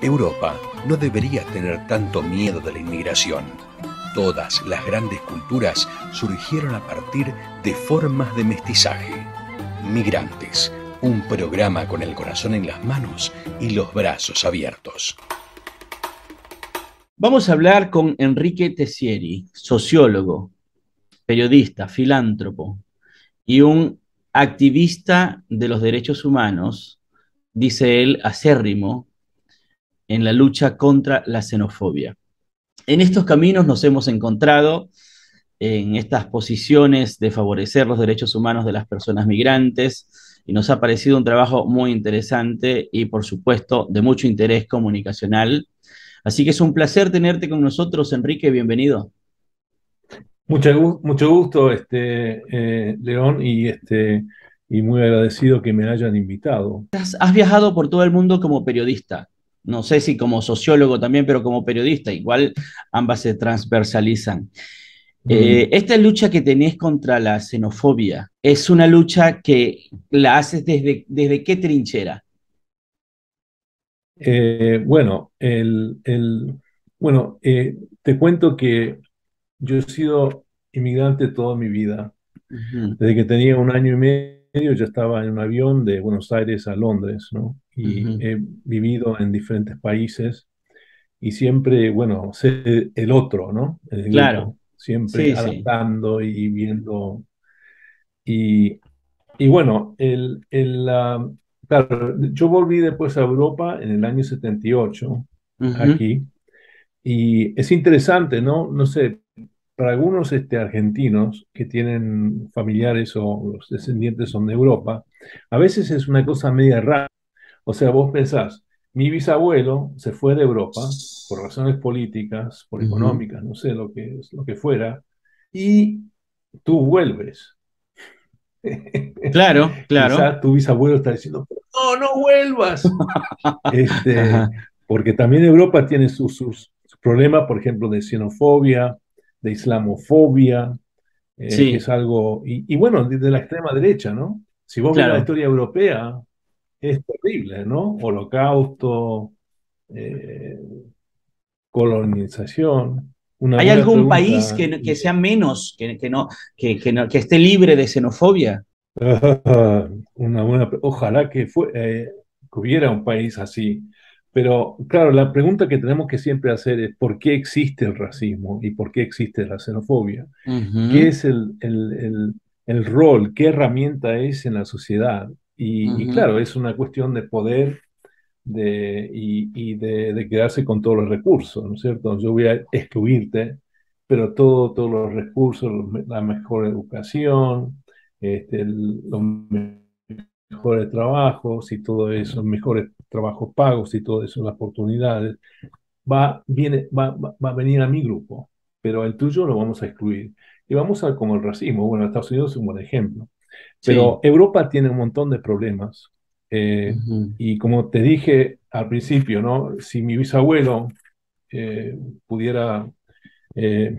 Europa no debería tener tanto miedo de la inmigración. Todas las grandes culturas surgieron a partir de formas de mestizaje. Migrantes, un programa con el corazón en las manos y los brazos abiertos. Vamos a hablar con Enrique Tessieri, sociólogo, periodista, filántropo y un activista de los derechos humanos, dice él, acérrimo en la lucha contra la xenofobia. En estos caminos nos hemos encontrado en estas posiciones de favorecer los derechos humanos de las personas migrantes y nos ha parecido un trabajo muy interesante y, por supuesto, de mucho interés comunicacional. Así que es un placer tenerte con nosotros, Enrique, bienvenido. Mucho gusto, León, y muy agradecido que me hayan invitado. Has viajado por todo el mundo como periodista, no sé si como sociólogo también, pero como periodista, igual ambas se transversalizan. Mm. Esta lucha que tenés contra la xenofobia, ¿es una lucha que la haces desde qué trinchera? Bueno, te cuento que yo he sido inmigrante toda mi vida. Ujú, Desde que tenía un año y medio ya estaba en un avión de Buenos Aires a Londres, ¿no? Y ujú. he vivido en diferentes países y siempre, bueno, sé el otro, ¿no? El Claro, grupo, siempre sí, sí. adaptando y viendo. Y, y bueno, claro, yo volví después a Europa en el año 78 Ujú, aquí, y es interesante, ¿no? No sé, para algunos argentinos que tienen familiares o los descendientes son de Europa, a veces es una cosa media rara. O sea, vos pensás, mi bisabuelo se fue de Europa por razones políticas, por ujú. económicas, no sé lo que fuera, y tú vuelves. Claro, claro. Quizás tu bisabuelo está diciendo, no, no vuelvas. Este, Ajá. Porque también Europa tiene sus problemas, por ejemplo, de xenofobia, de islamofobia, que es Sí, algo, y bueno, de la extrema derecha, ¿no? Si vos miras la claro. historia europea, es terrible, ¿no? Holocausto, eh, colonización. Una ¿Hay buena algún país pregunta. que sea menos, que esté libre de xenofobia? Ojalá que hubiera un país así. Pero claro, la pregunta que tenemos que siempre hacer es ¿por qué existe el racismo y por qué existe la xenofobia? ¿Qué Ujú, es el rol? ¿Qué herramienta es en la sociedad? Y ujú. claro, es una cuestión de poder de quedarse con todos los recursos, ¿no es cierto? Yo voy a excluirte, pero todos los recursos, la mejor educación, los mejores trabajos y todo eso, mejores trabajos pagos y todo eso, las oportunidades, va a venir a mi grupo, pero el tuyo lo vamos a excluir. Y vamos a como el racismo. Bueno, Estados Unidos es un buen ejemplo. Pero Sí. Europa tiene un montón de problemas. eh, Ujú. y como te dije al principio, ¿no? Si mi bisabuelo pudiera eh,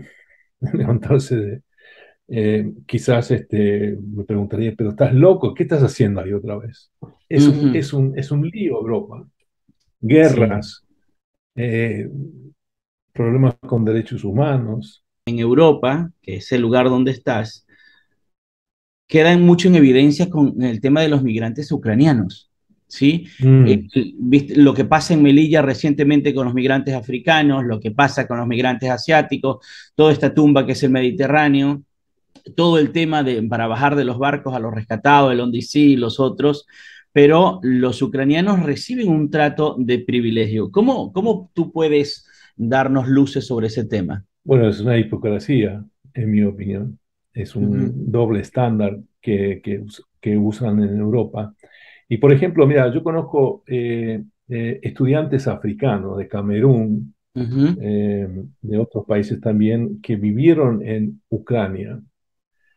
levantarse quizás me preguntaría, pero estás loco, ¿qué estás haciendo ahí otra vez? Ujú. Es un lío Europa. Sí. Guerras, eh, problemas con derechos humanos. En Europa, que es el lugar donde estás, quedan mucho en evidencia con el tema de los migrantes ucranianos, ¿sí? Mm, ¿Viste lo que pasa en Melilla recientemente con los migrantes africanos, lo que pasa con los migrantes asiáticos, toda esta tumba que es el Mediterráneo, todo el tema para bajar de los barcos a los rescatados, el Odyssey y los otros, pero los ucranianos reciben un trato de privilegio. ¿Cómo tú puedes darnos luces sobre ese tema? bueno, es una hipocresía, en mi opinión. Es Ujú, un doble estándar que usan en Europa. Y por ejemplo, mira, yo conozco estudiantes africanos de Camerún, ujú. de otros países también, que vivieron en Ucrania.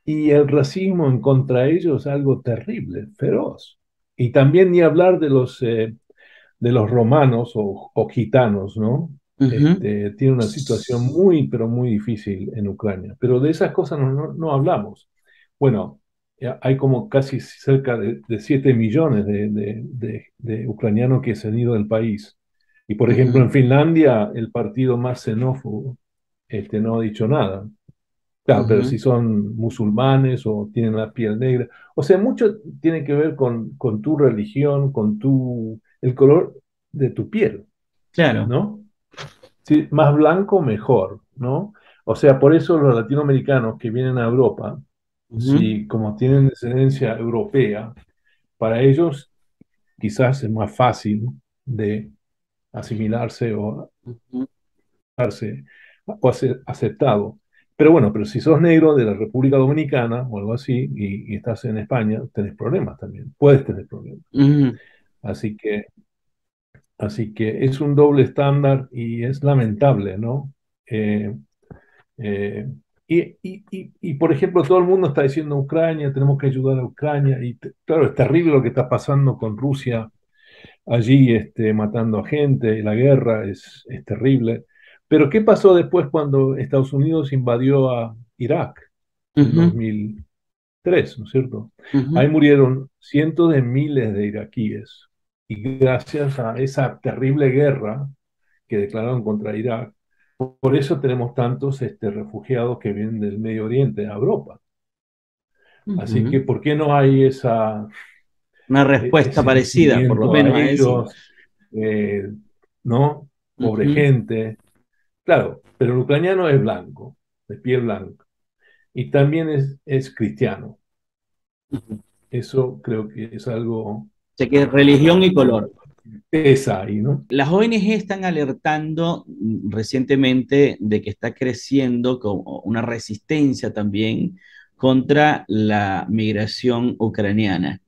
Y el racismo en contra de ellos es algo terrible, feroz. Y también ni hablar de los romanos o gitanos, ¿no? Ujú. Tiene una situación muy, pero muy difícil en Ucrania. Pero de esas cosas no hablamos. Bueno, ya hay como casi cerca de 7 millones de ucranianos que se han ido del país. Y por ejemplo, en Finlandia, el partido más xenófobo no ha dicho nada. Claro, pero si son musulmanes o tienen la piel negra. O sea, mucho tiene que ver con tu religión, el color de tu piel, Claro. ¿no? Sí, más blanco, mejor, ¿no? O sea, por eso los latinoamericanos que vienen a Europa, Ujú, si como tienen descendencia europea, para ellos quizás es más fácil de asimilarse o ujú. darse o ser aceptado. Pero bueno, pero si sos negro de la República Dominicana o algo así y estás en España, tenés problemas también, puedes tener problemas. Ujú. Así que, así que es un doble estándar y es lamentable, ¿no? Eh, eh, por ejemplo, todo el mundo está diciendo Ucrania, tenemos que ayudar a Ucrania, claro, es terrible lo que está pasando con Rusia allí matando a gente, la guerra es terrible. Pero ¿qué pasó después cuando Estados Unidos invadió a Irak en Ujú, 2003, ¿no es cierto? Ahí ujú. murieron cientos de miles de iraquíes. Y gracias a esa terrible guerra que declararon contra Irak, por eso tenemos tantos refugiados que vienen del Medio Oriente a Europa. Así que, Ujú. ¿por qué no hay Una respuesta ese parecida, por lo seguimiento a menos a eso. ellos? eh, ¿No? Pobre Ujú, gente. Claro, pero el ucraniano es blanco, de piel blanca, y también es cristiano. ujú. Eso creo que es algo, Sé que religión y color. pesa ahí, ¿no? Las ONG están alertando recientemente de que está creciendo como una resistencia también contra la migración ucraniana.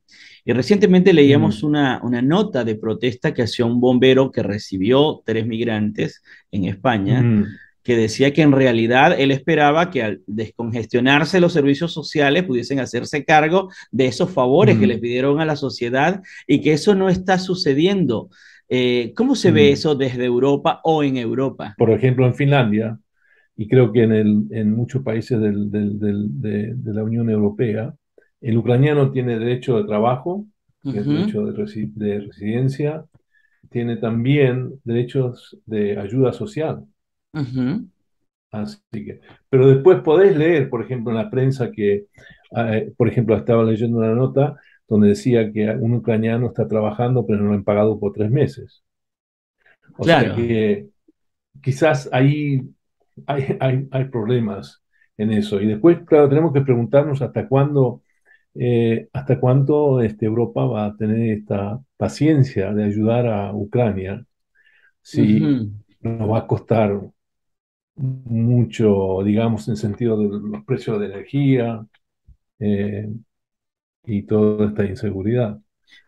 Y recientemente leíamos Mm, una nota de protesta que hacía un bombero que recibió 3 migrantes en España, mm, que decía que en realidad él esperaba que al descongestionarse los servicios sociales pudiesen hacerse cargo de esos favores que les mm, pidieron a la sociedad y que eso no está sucediendo. ¿Cómo se ve mm. eso desde Europa o en Europa? Por ejemplo, en Finlandia, y creo que en muchos países de la Unión Europea, el ucraniano tiene derecho de trabajo, tiene Ujú, derecho de residencia, tiene también derechos de ayuda social. ujú, Así que, pero después podés leer, por ejemplo, en la prensa que, por ejemplo, estaba leyendo una nota donde decía que un ucraniano está trabajando, pero no lo han pagado por 3 meses. O sea claro. que quizás ahí hay problemas en eso. Y después, claro, tenemos que preguntarnos hasta cuánto Europa va a tener esta paciencia de ayudar a Ucrania, si Ujú. nos va a costar mucho, digamos, en sentido de los precios de energía eh, y toda esta inseguridad.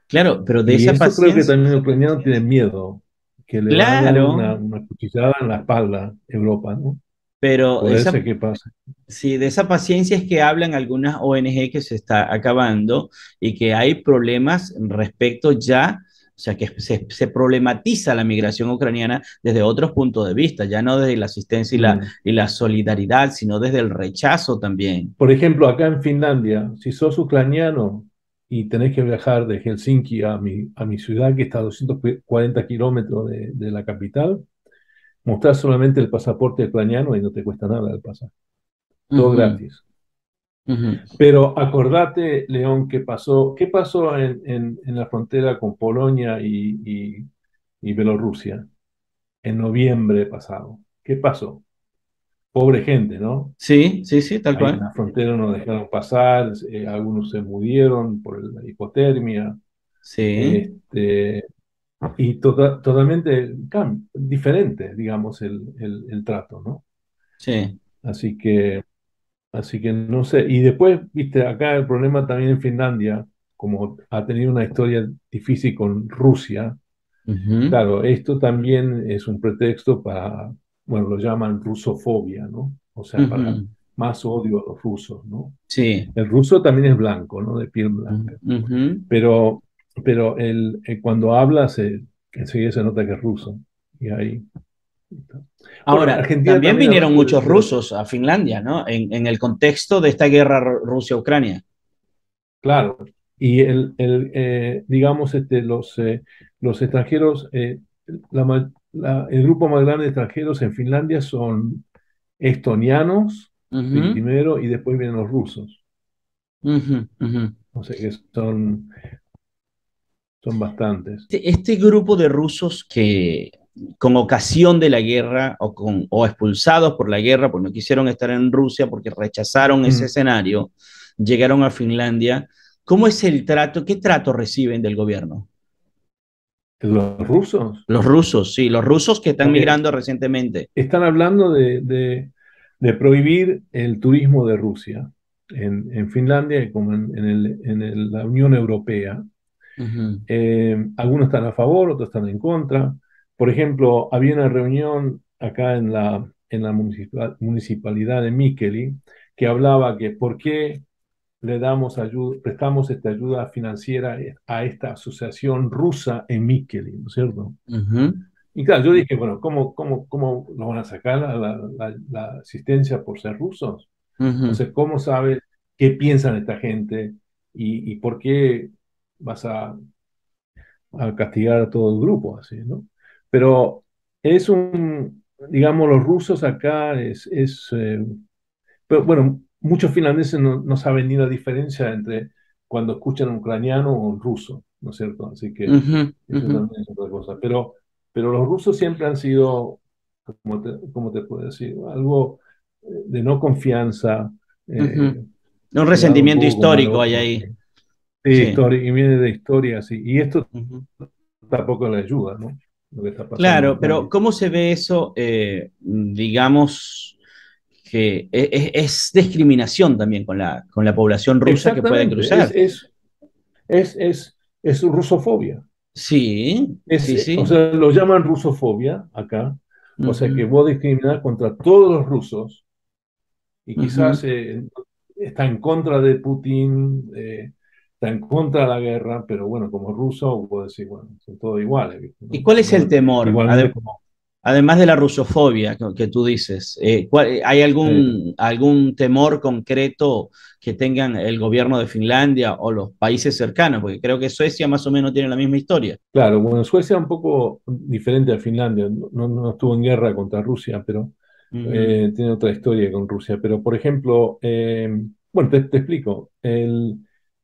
Claro, pero de Y esa eso creo que paciencia, también los ucranianos tienen miedo, que le va a dar claro, una cuchillada en la espalda a Europa, ¿no? pero Puede esa, ser que pase. sí, de esa paciencia es que hablan algunas ONG que se está acabando y que hay problemas respecto ya, o sea, que se problematiza la migración ucraniana desde otros puntos de vista, ya no desde la asistencia Mm. y la solidaridad, sino desde el rechazo también. Por ejemplo, acá en Finlandia, si sos ucraniano y tenés que viajar de Helsinki a mi ciudad, que está a 240 kilómetros de la capital, mostrás solamente el pasaporte ucraniano y no te cuesta nada el pasaje. Todo Ujú, gratis. ujú. Pero acordate, León, qué pasó en la frontera con Polonia y Bielorrusia en noviembre pasado. ¿Qué pasó? Pobre gente, ¿no? Sí, sí, sí, tal Ahí en cual. la frontera no dejaron pasar, algunos se murieron por la hipotermia, Sí, este, y totalmente diferente, digamos, el trato, ¿no? sí. Así que no sé. Y después, viste, acá el problema también en Finlandia, como ha tenido una historia difícil con Rusia, Ujú, claro, esto también es un pretexto para, bueno, lo llaman rusofobia, ¿no? O sea, para ujú. más odio a los rusos, ¿no? Sí. El ruso también es blanco, ¿no? De piel Ujú, blanca. ujú. Pero, cuando habla, enseguida se nota que es ruso. Y ahí está. Bueno, Ahora, Argentina también también, vinieron muchos rusos a Finlandia, ¿no? En el contexto de esta guerra Rusia-Ucrania. claro, y digamos, los extranjeros, el grupo más grande de extranjeros en Finlandia son estonianos Ujú, primero y después vienen los rusos. ujú, ujú. O sea que son bastantes. Este grupo de rusos que con ocasión de la guerra o expulsados por la guerra, porque no quisieron estar en Rusia, porque rechazaron ese Mm. escenario, llegaron a Finlandia. ¿Cómo es el trato? ¿Qué trato reciben del gobierno? Los rusos, Los rusos, sí, los rusos que están porque migrando recientemente. están hablando de prohibir el turismo de Rusia en Finlandia y como la Unión Europea. Ujú, Algunos están a favor, otros están en contra. Por ejemplo, había una reunión acá en la municipalidad de Mikkeli que hablaba que por qué le damos ayuda, prestamos esta ayuda financiera a esta asociación rusa en Mikkeli, ¿no es cierto? ujú, Y claro, yo dije, bueno, ¿cómo lo van a sacar la asistencia por ser rusos? O ujú. sea, ¿cómo sabes qué piensan esta gente y por qué vas a castigar a todo el grupo así, ¿no? Pero digamos, los rusos acá pero bueno, muchos finlandeses no saben ni la diferencia entre cuando escuchan un ucraniano o un ruso, ¿no es cierto? Así que Ujú, eso ujú, también es otra cosa. Pero los rusos siempre han sido, ¿cómo te puedo decir? Algo de no confianza, ujú. eh, Un mirado un resentimiento poco con histórico malos hay ojos. ahí. Sí, Sí. y viene de historia, sí. Y esto Ujú. tampoco le ayuda, ¿no? Lo que está pasando en Claro, pero Ucrania. ¿cómo se ve eso? Digamos que es discriminación también con la población rusa que puede Exactamente, cruzar. es rusofobia. Sí, sí, O sí. sea, lo llaman rusofobia acá, o sea que Ujú, vos discriminás contra todos los rusos y quizás ujú. está en contra de Putin, está en contra de la guerra, pero bueno, como ruso puedo decir, bueno, son todos iguales, ¿viste? ¿Y ¿No? cuál es el temor? Igualmente como... Además de la rusofobia que tú dices, ¿hay eh, algún temor concreto que tengan el gobierno de Finlandia o los países cercanos? Porque creo que Suecia más o menos tiene la misma historia. claro, bueno, Suecia es un poco diferente a Finlandia, no estuvo en guerra contra Rusia, pero Ujú, tiene otra historia con Rusia. Pero, por ejemplo, bueno, te explico,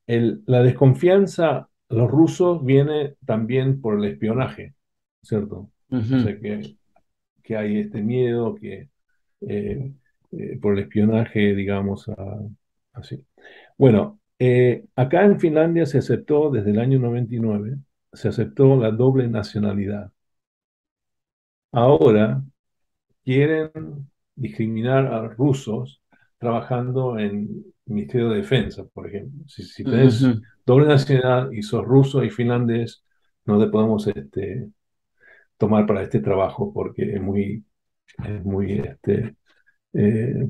la desconfianza a los rusos viene también por el espionaje, ¿cierto? O ujú, sea que hay este miedo eh, por el espionaje, digamos, así. Bueno, acá en Finlandia se aceptó desde el año 99, se aceptó la doble nacionalidad. Ahora quieren discriminar a los rusos trabajando en el Ministerio de Defensa, por ejemplo. Si tenés ujú, doble nacionalidad y sos ruso y finlandés, no te podemos tomar para este trabajo porque es muy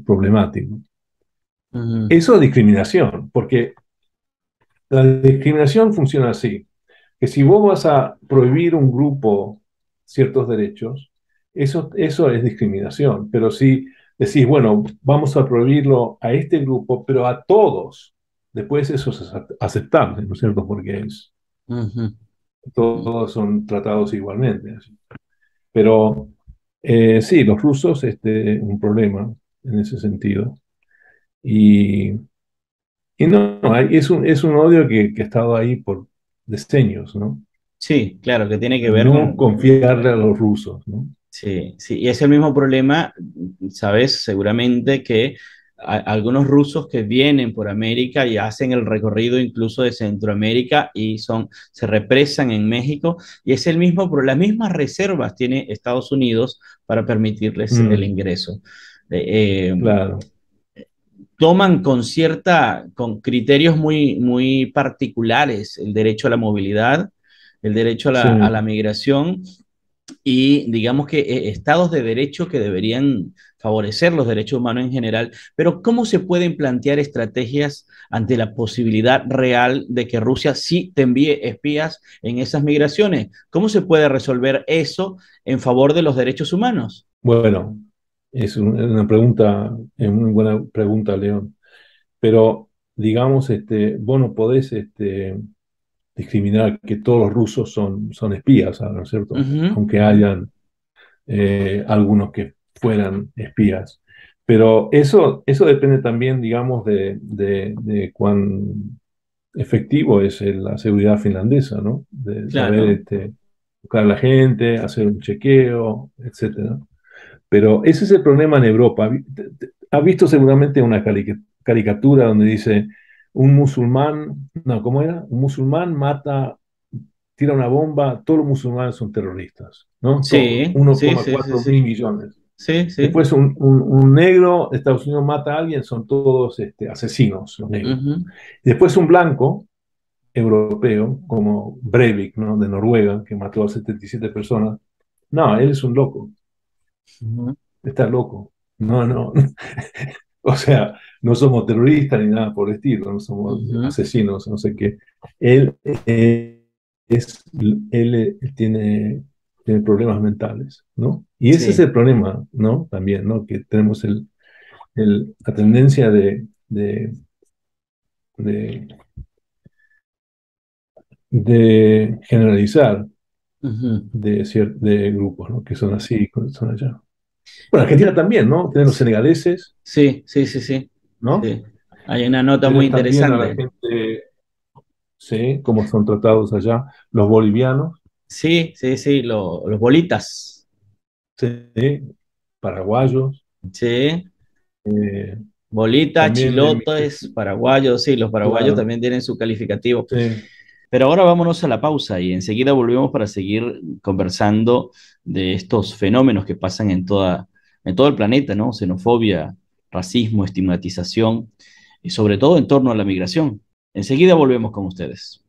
problemático. ujú, Eso es discriminación, porque la discriminación funciona así, que si vos vas a prohibir un grupo ciertos derechos, eso es discriminación. Pero si decís, bueno, vamos a prohibirlo a este grupo, pero a todos, después eso es aceptable, ¿no es cierto? Porque ujú. todos son tratados igualmente. Así. Pero sí, los rusos, un problema en ese sentido. Y, y no, es un odio que ha estado ahí por decenios, ¿no? Sí, claro, que tiene que ver No con... confiarle a los rusos, ¿no? Sí, sí, y es el mismo problema, sabes, seguramente que algunos rusos que vienen por América y hacen el recorrido incluso de Centroamérica y se represan en México, y es el mismo, las mismas reservas tiene Estados Unidos para permitirles el Mm, ingreso. claro, Toman con criterios muy particulares el derecho a la movilidad, el derecho a sí. a la migración y digamos que estados de derecho que deberían favorecer los derechos humanos en general, pero ¿cómo se pueden plantear estrategias ante la posibilidad real de que Rusia sí te envíe espías en esas migraciones? ¿Cómo se puede resolver eso en favor de los derechos humanos? Bueno, es una pregunta, es muy buena pregunta, León. Pero, digamos, vos no podés discriminar que todos los rusos son espías, ¿no es cierto? Ujú, Aunque ujú, hayan. algunos que fueran espías. Pero eso depende también, digamos, de cuán efectivo es la seguridad finlandesa, ¿no? De saber Claro. buscar a la gente, hacer un chequeo, etcétera. Pero ese es el problema en Europa. Has visto seguramente una caricatura donde dice un musulmán, no, ¿cómo era? Un musulmán mata, tira una bomba, todos los musulmanes son terroristas, ¿no? Todos, Sí, sí, sí, sí, 1,4 sí. mil millones. Sí, sí. Después un negro de Estados Unidos mata a alguien, son todos asesinos, los negros. Ujú, Después un blanco europeo, como Breivik, ¿no? De Noruega, que mató a 77 personas. No, él es un loco, ujú, está loco. No, no. O sea, no somos terroristas ni nada por el estilo, no somos ujú. asesinos, no sé qué. Él, es, tiene problemas mentales, ¿no? Y ese es Sí. el problema, ¿no? También, ¿no? Que tenemos la tendencia de, de generalizar Ujú. de grupos, ¿no? Que son así, que son allá. Bueno, Argentina también, ¿no? Tienen los senegaleses, Sí, sí, sí, sí. ¿no? Sí. Hay una nota muy Tienes también a la interesante. gente, sí, cómo son tratados allá, los bolivianos, Sí, sí, sí, los bolitas. sí, paraguayos, Sí. eh, Bolitas, también chilotes, paraguayos. Sí, los paraguayos claro, también tienen su calificativo. sí. Pero ahora vámonos a la pausa y enseguida volvemos para seguir conversando de estos fenómenos que pasan en todo el planeta, ¿no? Xenofobia, racismo, estigmatización y sobre todo en torno a la migración. Enseguida volvemos con ustedes.